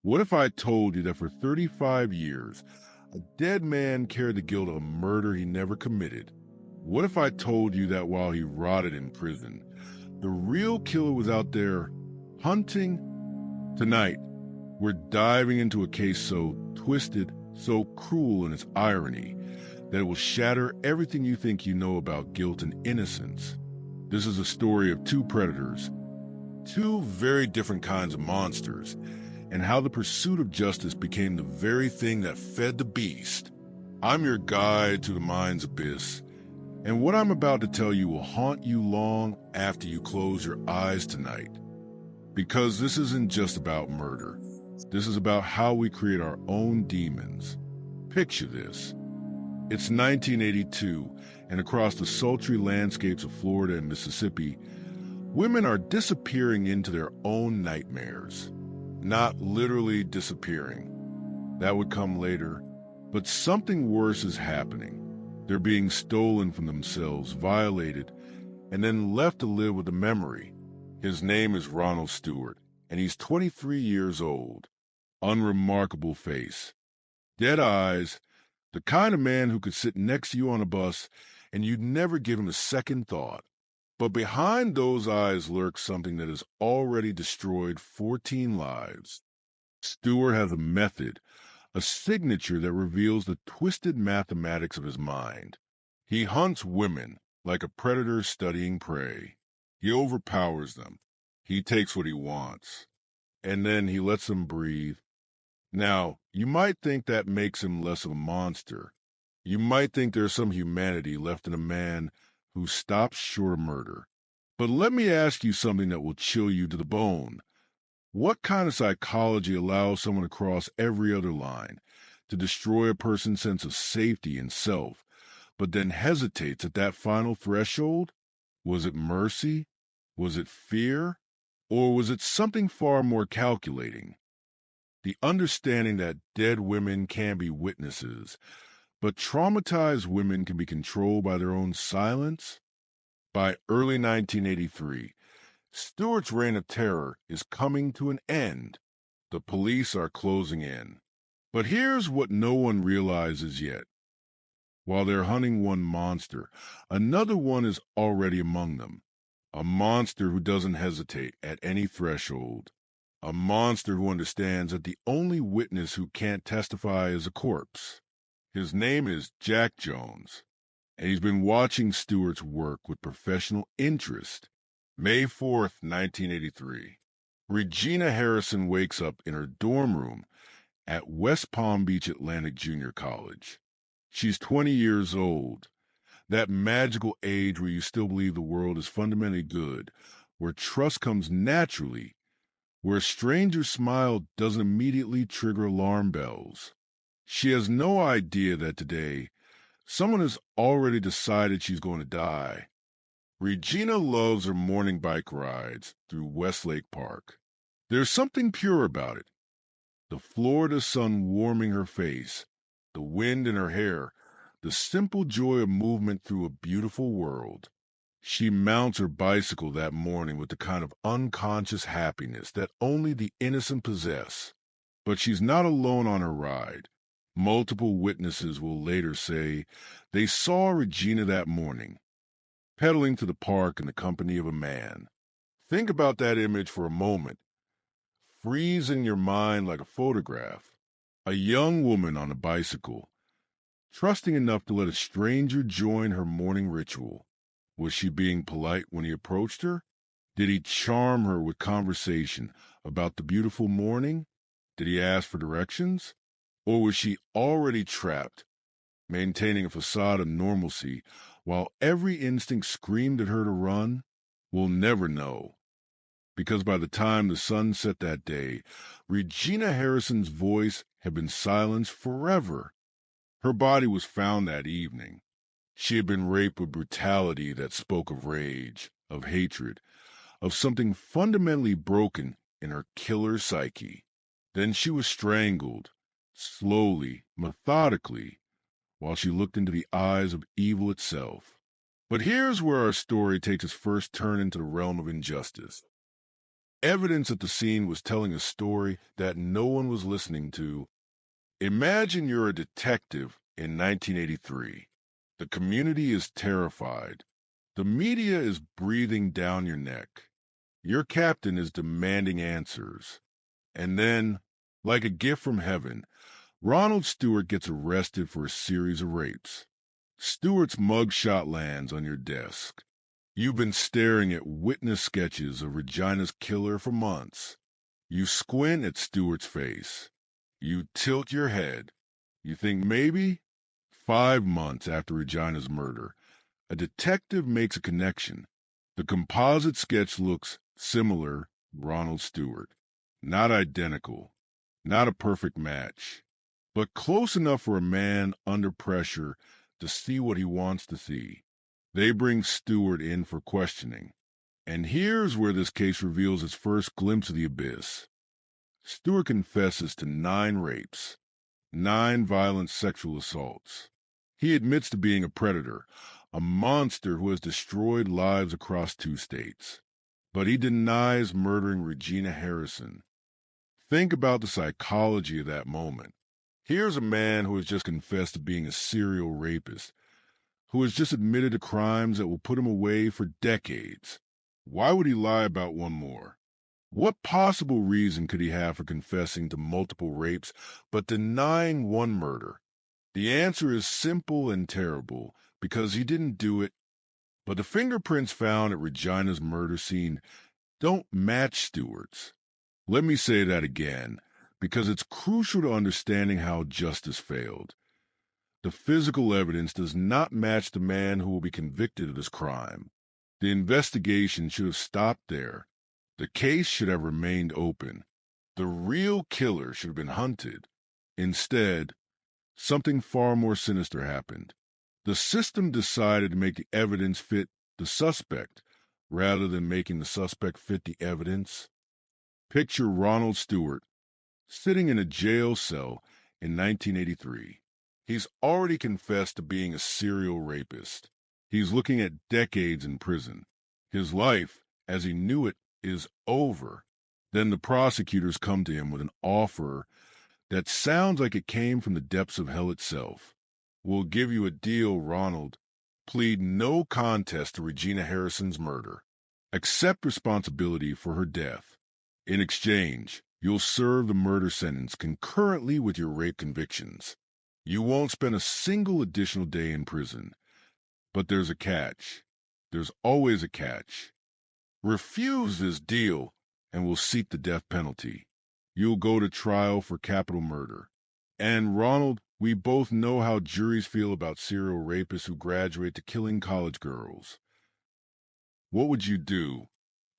What if I told you that for 35 years, a dead man carried the guilt of a murder he never committed? What if I told you that while he rotted in prison, the real killer was out there hunting? Tonight, we're diving into a case so twisted, so cruel in its irony, that it will shatter everything you think you know about guilt and innocence. This is a story of two predators, two very different kinds of monsters, and how the pursuit of justice became the very thing that fed the beast. I'm your guide to the mind's abyss, and what I'm about to tell you will haunt you long after you close your eyes tonight. Because this isn't just about murder. This is about how we create our own demons. Picture this. It's 1982, and across the sultry landscapes of Florida and Mississippi, women are disappearing into their own nightmares. Not literally disappearing. That would come later. But something worse is happening. They're being stolen from themselves, violated, and then left to live with the memory. His name is Ronald Stewart, and he's 23 years old. Unremarkable face. Dead eyes. The kind of man who could sit next to you on a bus and you'd never give him a second thought. But behind those eyes lurks something that has already destroyed 14 lives. Stewart has a method, a signature that reveals the twisted mathematics of his mind. He hunts women like a predator studying prey. He overpowers them. He takes what he wants. And then he lets them breathe. Now, you might think that makes him less of a monster. You might think there's some humanity left in a man who stops short of murder. But let me ask you something that will chill you to the bone. What kind of psychology allows someone to cross every other line, to destroy a person's sense of safety and self, but then hesitates at that final threshold? Was it mercy? Was it fear? Or was it something far more calculating? The understanding that dead women can be witnesses, but traumatized women can be controlled by their own silence? By early 1983, Stewart's reign of terror is coming to an end. The police are closing in. But here's what no one realizes yet. While they're hunting one monster, another one is already among them. A monster who doesn't hesitate at any threshold. A monster who understands that the only witness who can't testify is a corpse. His name is Jack Jones, and he's been watching Stewart's work with professional interest. May 4th, 1983. Regina Harrison wakes up in her dorm room at West Palm Beach Atlantic Junior College. She's 20 years old, that magical age where you still believe the world is fundamentally good, where trust comes naturally, where a stranger's smile doesn't immediately trigger alarm bells. She has no idea that today, someone has already decided she's going to die. Regina loves her morning bike rides through Westlake Park. There's something pure about it. The Florida sun warming her face, the wind in her hair, the simple joy of movement through a beautiful world. She mounts her bicycle that morning with the kind of unconscious happiness that only the innocent possess. But she's not alone on her ride. Multiple witnesses will later say they saw Regina that morning, pedaling to the park in the company of a man. Think about that image for a moment. Freeze in your mind like a photograph. A young woman on a bicycle, trusting enough to let a stranger join her morning ritual. Was she being polite when he approached her? Did he charm her with conversation about the beautiful morning? Did he ask for directions? Or was she already trapped, maintaining a facade of normalcy while every instinct screamed at her to run? We'll never know. Because by the time the sun set that day, Regina Harrison's voice had been silenced forever. Her body was found that evening. She had been raped with brutality that spoke of rage, of hatred, of something fundamentally broken in her killer psyche. Then she was strangled, slowly, methodically, while she looked into the eyes of evil itself. But here's where our story takes its first turn into the realm of injustice. Evidence at the scene was telling a story that no one was listening to. Imagine you're a detective in 1983. The community is terrified. The media is breathing down your neck. Your captain is demanding answers. And then, like a gift from heaven, Ronald Stewart gets arrested for a series of rapes. Stewart's mugshot lands on your desk. You've been staring at witness sketches of Regina's killer for months. You squint at Stewart's face. You tilt your head. You think maybe 5 months after Regina's murder, a detective makes a connection. The composite sketch looks similar, Ronald Stewart. Not identical. Not a perfect match. But close enough for a man under pressure to see what he wants to see. They bring Stewart in for questioning. And here's where this case reveals its first glimpse of the abyss. Stewart confesses to 9 rapes, 9 violent sexual assaults. He admits to being a predator, a monster who has destroyed lives across 2 states. But he denies murdering Regina Harrison. Think about the psychology of that moment. Here's a man who has just confessed to being a serial rapist, who has just admitted to crimes that will put him away for decades. Why would he lie about one more? What possible reason could he have for confessing to multiple rapes but denying one murder? The answer is simple and terrible, because he didn't do it. But the fingerprints found at Regina's murder scene don't match Stewart's. Let me say that again, because it's crucial to understanding how justice failed. The physical evidence does not match the man who will be convicted of this crime. The investigation should have stopped there. The case should have remained open. The real killer should have been hunted. Instead, something far more sinister happened. The system decided to make the evidence fit the suspect rather than making the suspect fit the evidence. Picture Ronald Stewart sitting in a jail cell in 1983. He's already confessed to being a serial rapist. He's looking at decades in prison. His life, as he knew it, is over. Then the prosecutors come to him with an offer that sounds like it came from the depths of hell itself. We'll give you a deal, Ronald. Plead no contest to Regina Harrison's murder. Accept responsibility for her death. In exchange, you'll serve the murder sentence concurrently with your rape convictions. You won't spend a single additional day in prison. But there's a catch. There's always a catch. Refuse this deal, and we'll seek the death penalty. You'll go to trial for capital murder. And, Ronald, we both know how juries feel about serial rapists who graduate to killing college girls. What would you do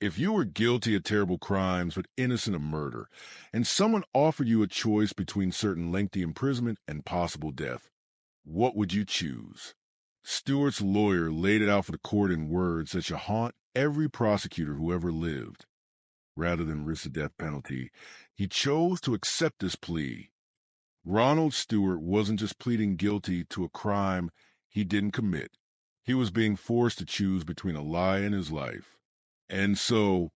if you were guilty of terrible crimes but innocent of murder, and someone offered you a choice between certain lengthy imprisonment and possible death? What would you choose? Stewart's lawyer laid it out for the court in words that should haunt every prosecutor who ever lived. Rather than risk the death penalty, he chose to accept this plea. Ronald Stewart wasn't just pleading guilty to a crime he didn't commit. He was being forced to choose between a lie and his life. And so,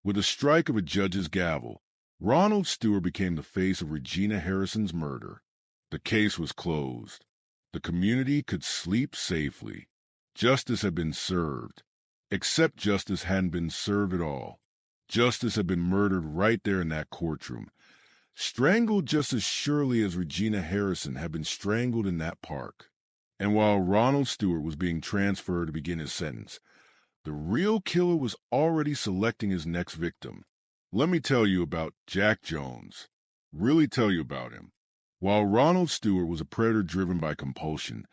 with a strike of a judge's gavel, Ronald Stewart became the face of Regina Harrison's murder. The case was closed. The community could sleep safely. Justice had been served. Except justice hadn't been served at all. Justice had been murdered right there in that courtroom. Strangled just as surely as Regina Harrison had been strangled in that park. And while Ronald Stewart was being transferred to begin his sentence, the real killer was already selecting his next victim. Let me tell you about Jack Jones. Really tell you about him. While Ronald Stewart was a predator driven by compulsion,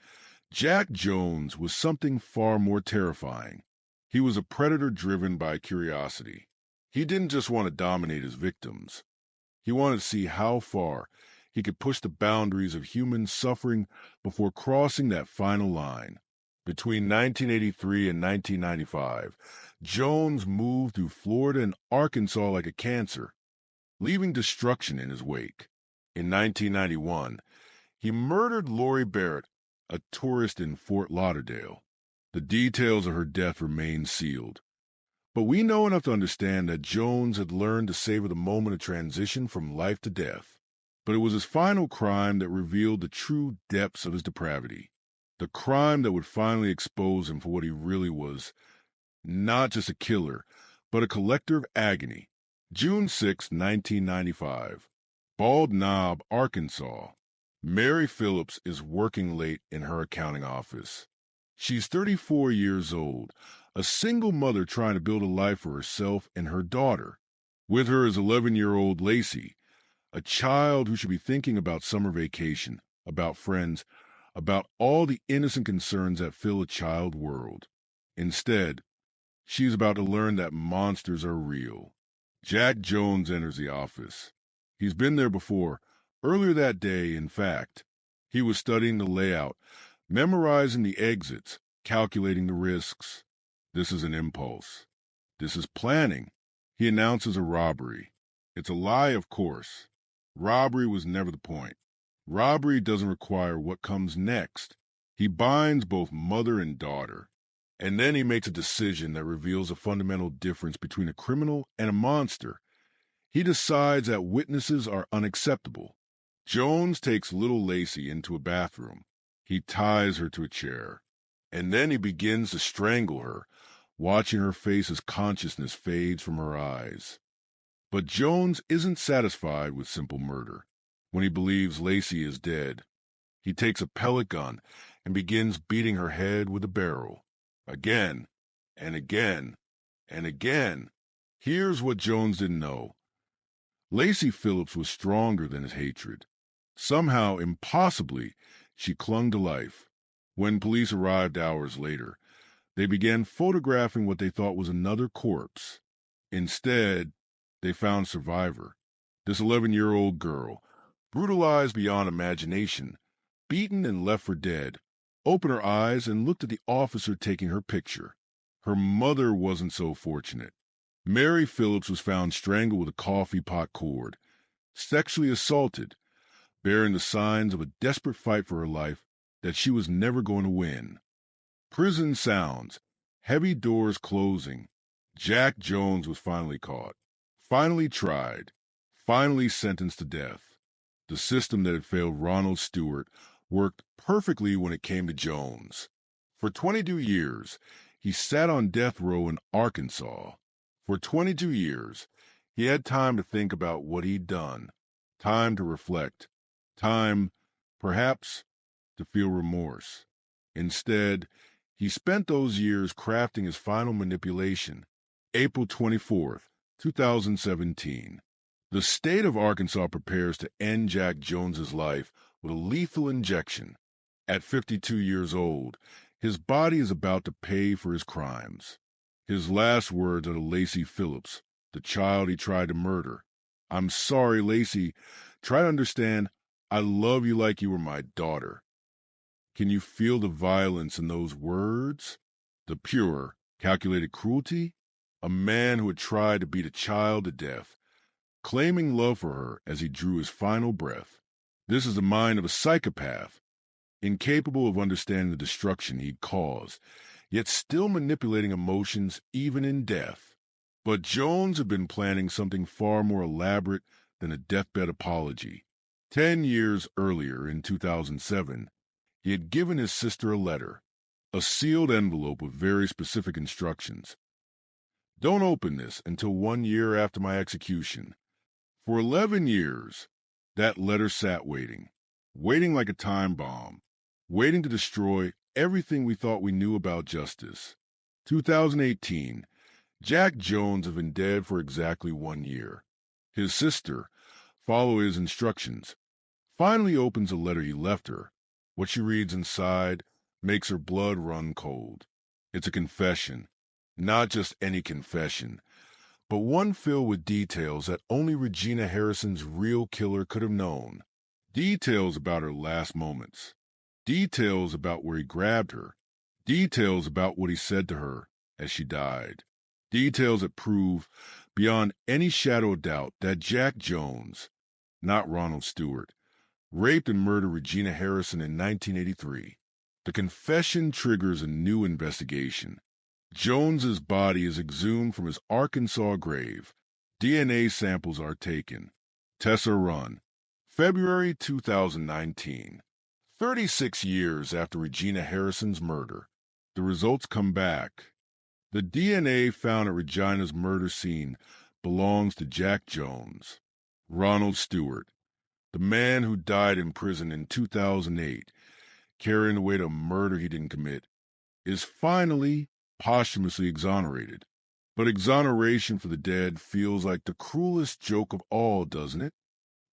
Jack Jones was something far more terrifying. He was a predator driven by curiosity. He didn't just want to dominate his victims. He wanted to see how far he could push the boundaries of human suffering before crossing that final line. Between 1983 and 1995, Jones moved through Florida and Arkansas like a cancer, leaving destruction in his wake. In 1991, he murdered Lori Barrett, a tourist in Fort Lauderdale. The details of her death remain sealed. But we know enough to understand that Jones had learned to savor the moment of transition from life to death. But it was his final crime that revealed the true depths of his depravity. The crime that would finally expose him for what he really was, not just a killer, but a collector of agony. June 6, 1995. Bald Knob, Arkansas. Mary Phillips is working late in her accounting office. She's 34 years old, a single mother trying to build a life for herself and her daughter. With her is 11-year-old Lacey, a child who should be thinking about summer vacation, about friends, about all the innocent concerns that fill a child world. Instead, she's about to learn that monsters are real. Jack Jones enters the office. He's been there before. Earlier that day, in fact, he was studying the layout, memorizing the exits, calculating the risks. This is an impulse. This is planning. He announces a robbery. It's a lie, of course. Robbery was never the point. Robbery doesn't require what comes next. He binds both mother and daughter. And then he makes a decision that reveals a fundamental difference between a criminal and a monster. He decides that witnesses are unacceptable. Jones takes little Lacey into a bathroom. He ties her to a chair. And then he begins to strangle her, watching her face as consciousness fades from her eyes. But Jones isn't satisfied with simple murder. When he believes Lacey is dead, he takes a pellet gun and begins beating her head with a barrel. Again, and again, and again. Here's what Jones didn't know. Lacey Phillips was stronger than his hatred. Somehow, impossibly, she clung to life. When police arrived hours later, they began photographing what they thought was another corpse. Instead, they found survivor. This 11-year-old girl, brutalized beyond imagination, beaten and left for dead, opened her eyes and looked at the officer taking her picture. Her mother wasn't so fortunate. Mary Phillips was found strangled with a coffee pot cord, sexually assaulted, bearing the signs of a desperate fight for her life that she was never going to win. Prison sounds, heavy doors closing. Jack Jones was finally caught, finally tried, finally sentenced to death. The system that had failed Ronald Stewart worked perfectly when it came to Jones. For 22 years, he sat on death row in Arkansas. For 22 years, he had time to think about what he'd done, time to reflect, time, perhaps, to feel remorse. Instead, he spent those years crafting his final manipulation. April 24th, 2017. The state of Arkansas prepares to end Jack Jones's life with a lethal injection. At 52 years old, his body is about to pay for his crimes. His last words are to Lacey Phillips, the child he tried to murder. "I'm sorry, Lacey. Try to understand. I love you like you were my daughter." Can you feel the violence in those words? The pure, calculated cruelty? A man who had tried to beat a child to death, claiming love for her as he drew his final breath. This is the mind of a psychopath, incapable of understanding the destruction he'd caused, yet still manipulating emotions even in death. But Jones had been planning something far more elaborate than a deathbed apology. 10 years earlier, in 2007, he had given his sister a letter, a sealed envelope with very specific instructions. "Don't open this until 1 year after my execution." For 11 years, that letter sat waiting like a time bomb, waiting to destroy everything we thought we knew about justice. 2018, Jack Jones had been dead for exactly 1 year. His sister, following his instructions, finally opens a letter he left her. What she reads inside makes her blood run cold. It's a confession, not just any confession, but one filled with details that only Regina Harrison's real killer could have known. Details about her last moments. Details about where he grabbed her. Details about what he said to her as she died. Details that prove, beyond any shadow of doubt, that Jack Jones, not Ronald Stewart, raped and murdered Regina Harrison in 1983. The confession triggers a new investigation. Jones's body is exhumed from his Arkansas grave. DNA samples are taken. Tests are run. February 2019. 36 years after Regina Harrison's murder. The results come back. The DNA found at Regina's murder scene belongs to Jack Jones. Ronald Stewart, the man who died in prison in 2008, carrying away a murder he didn't commit, is finally posthumously exonerated. But exoneration for the dead feels like the cruelest joke of all, doesn't it?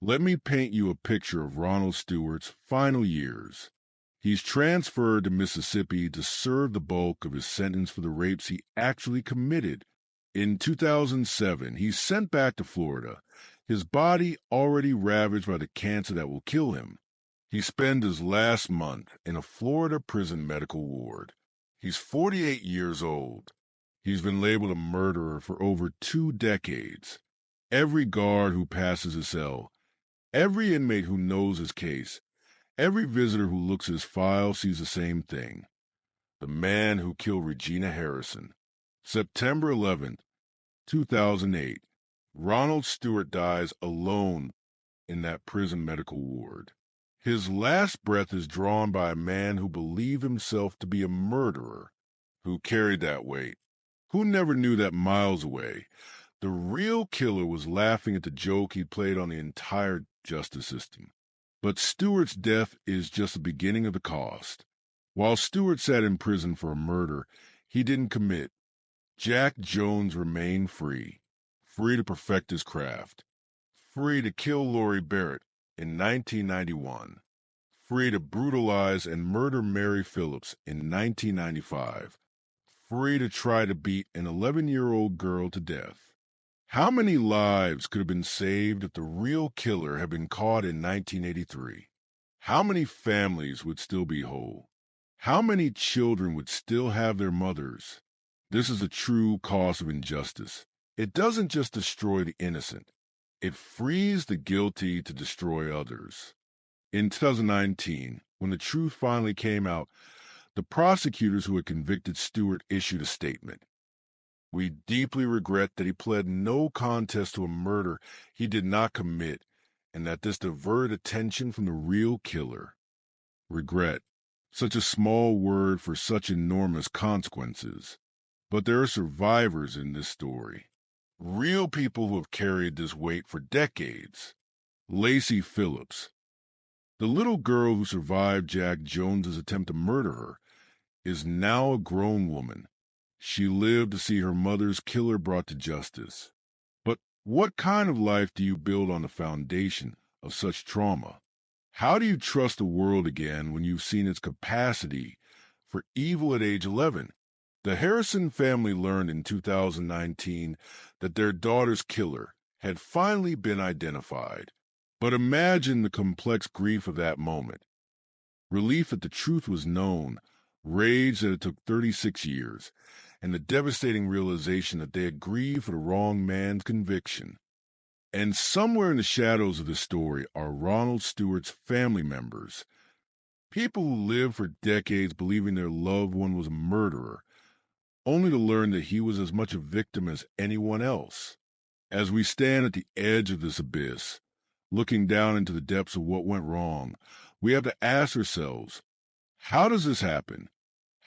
Let me paint you a picture of Ronald Stewart's final years. He's transferred to Mississippi to serve the bulk of his sentence for the rapes he actually committed. In 2007, he's sent back to Florida, his body already ravaged by the cancer that will kill him. He spent his last month in a Florida prison medical ward. He's 48 years old. He's been labeled a murderer for over 2 decades. Every guard who passes his cell, every inmate who knows his case, every visitor who looks at his file sees the same thing. The man who killed Regina Harrison. September 11th, 2008. Ronald Stewart dies alone in that prison medical ward. His last breath is drawn by a man who believed himself to be a murderer, who carried that weight, who never knew that miles away, the real killer was laughing at the joke he played on the entire justice system. But Stewart's death is just the beginning of the cost. While Stewart sat in prison for a murder he didn't commit, Jack Jones remained free, free to perfect his craft, free to kill Lori Barrett in 1991, free to brutalize and murder Mary Phillips in 1995, free to try to beat an 11-year-old girl to death. How many lives could have been saved if the real killer had been caught in 1983? How many families would still be whole? How many children would still have their mothers? This is the true cost of injustice. It doesn't just destroy the innocent. It frees the guilty to destroy others. In 2019, when the truth finally came out, the prosecutors who had convicted Stewart issued a statement. We deeply regret that he pled no contest to a murder he did not commit and that this diverted attention from the real killer. Regret. Such a small word for such enormous consequences. But there are survivors in this story. Real people who have carried this weight for decades. Lacey Phillips, the little girl who survived Jack Jones's attempt to murder her, is now a grown woman. She lived to see her mother's killer brought to justice. But what kind of life do you build on the foundation of such trauma? How do you trust the world again when you've seen its capacity for evil at age 11? The Harrison family learned in 2019 that their daughter's killer had finally been identified. But imagine the complex grief of that moment. Relief that the truth was known, rage that it took 36 years, and the devastating realization that they had grieved for the wrong man's conviction. And somewhere in the shadows of this story are Ronald Stewart's family members, people who lived for decades believing their loved one was a murderer, only to learn that he was as much a victim as anyone else. As we stand at the edge of this abyss, looking down into the depths of what went wrong, we have to ask ourselves, how does this happen?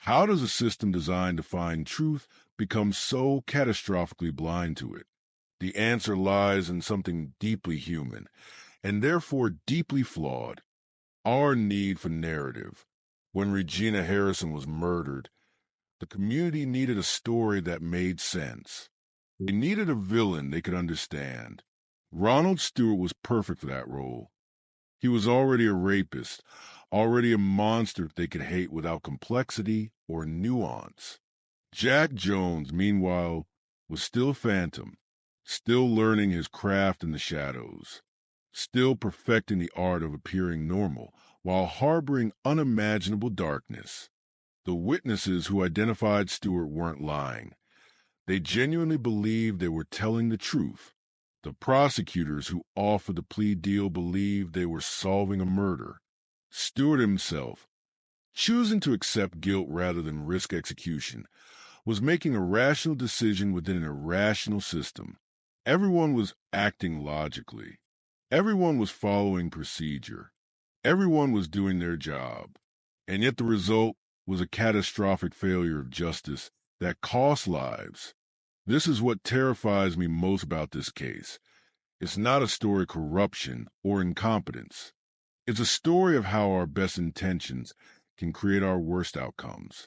How does a system designed to find truth become so catastrophically blind to it? The answer lies in something deeply human, and therefore deeply flawed: our need for narrative. When Regina Harrison was murdered, the community needed a story that made sense. They needed a villain they could understand. Ronald Stewart was perfect for that role. He was already a rapist, already a monster they could hate without complexity or nuance. Jack Jones, meanwhile, was still Phantom, still learning his craft in the shadows, still perfecting the art of appearing normal while harboring unimaginable darkness. The witnesses who identified Stewart weren't lying. They genuinely believed they were telling the truth. The prosecutors who offered the plea deal believed they were solving a murder. Stewart himself, choosing to accept guilt rather than risk execution, was making a rational decision within an irrational system. Everyone was acting logically. Everyone was following procedure. Everyone was doing their job. And yet the result was a catastrophic failure of justice that cost lives. This is what terrifies me most about this case. It's not a story of corruption or incompetence. It's a story of how our best intentions can create our worst outcomes.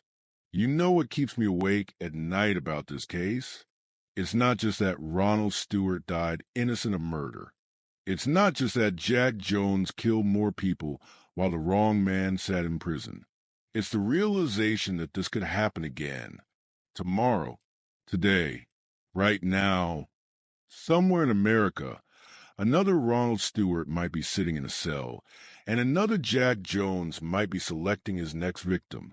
You know what keeps me awake at night about this case? It's not just that Ronald Stewart died innocent of murder. It's not just that Jack Jones killed more people while the wrong man sat in prison. It's the realization that this could happen again. Tomorrow, today, right now, somewhere in America, another Ronald Stewart might be sitting in a cell, and another Jack Jones might be selecting his next victim.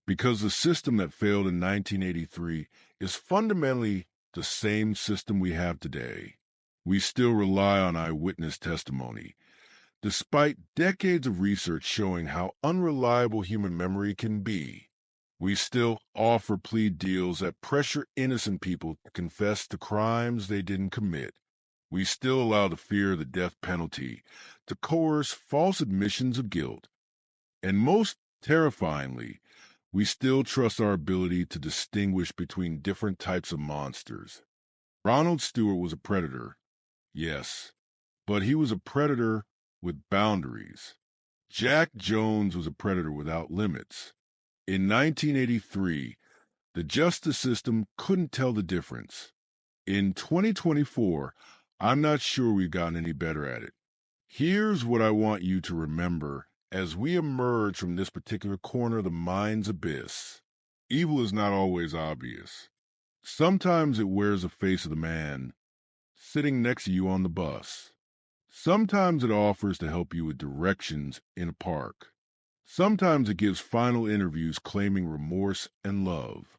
Because the system that failed in 1983 is fundamentally the same system we have today. We still rely on eyewitness testimony, despite decades of research showing how unreliable human memory can be. We still offer plea deals that pressure innocent people to confess to crimes they didn't commit. We still allow the fear of the death penalty to coerce false admissions of guilt. And most terrifyingly, we still trust our ability to distinguish between different types of monsters. Ronald Stewart was a predator, yes, but he was a predator with boundaries. Jack Jones was a predator without limits. In 1983, the justice system couldn't tell the difference. In 2024, I'm not sure we've gotten any better at it. Here's what I want you to remember as we emerge from this particular corner of the mind's abyss. Evil is not always obvious. Sometimes it wears the face of the man sitting next to you on the bus. Sometimes it offers to help you with directions in a park. Sometimes it gives final interviews claiming remorse and love.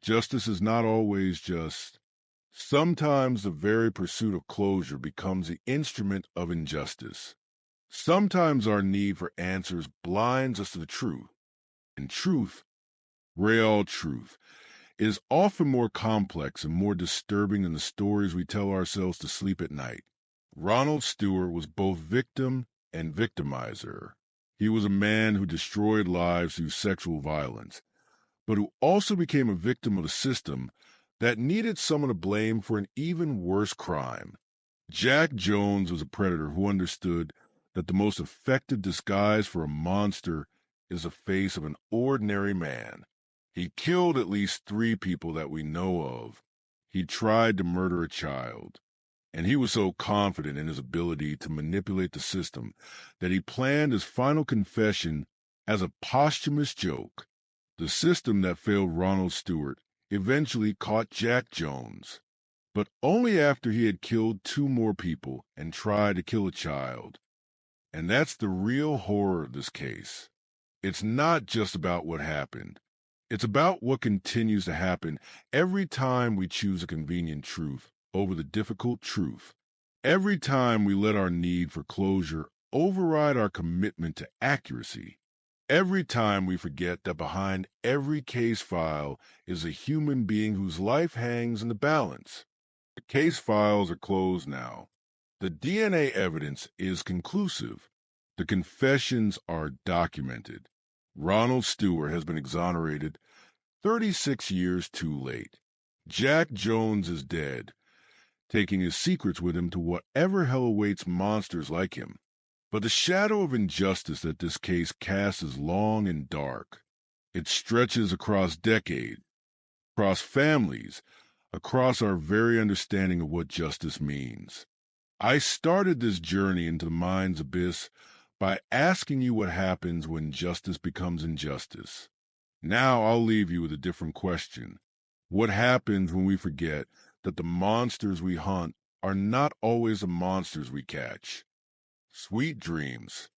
Justice is not always just. Sometimes the very pursuit of closure becomes the instrument of injustice. Sometimes our need for answers blinds us to the truth. And truth, real truth, is often more complex and more disturbing than the stories we tell ourselves to sleep at night. Ronald Stewart was both victim and victimizer. He was a man who destroyed lives through sexual violence, but who also became a victim of a system that needed someone to blame for an even worse crime. Jack Jones was a predator who understood that the most effective disguise for a monster is the face of an ordinary man. He killed at least 3 people that we know of. He tried to murder a child. And he was so confident in his ability to manipulate the system that he planned his final confession as a posthumous joke. The system that failed Ronald Stewart eventually caught Jack Jones, but only after he had killed 2 more people and tried to kill a child. And that's the real horror of this case. It's not just about what happened. It's about what continues to happen every time we choose a convenient truth over the difficult truth. Every time we let our need for closure override our commitment to accuracy. Every time we forget that behind every case file is a human being whose life hangs in the balance. The case files are closed now. The DNA evidence is conclusive. The confessions are documented. Ronald Stewart has been exonerated 36 years too late. Jack Jones is dead, taking his secrets with him to whatever hell awaits monsters like him. But the shadow of injustice that this case casts is long and dark. It stretches across decades, across families, across our very understanding of what justice means. I started this journey into the mind's abyss by asking you what happens when justice becomes injustice. Now I'll leave you with a different question. What happens when we forget that the monsters we hunt are not always the monsters we catch? Sweet dreams.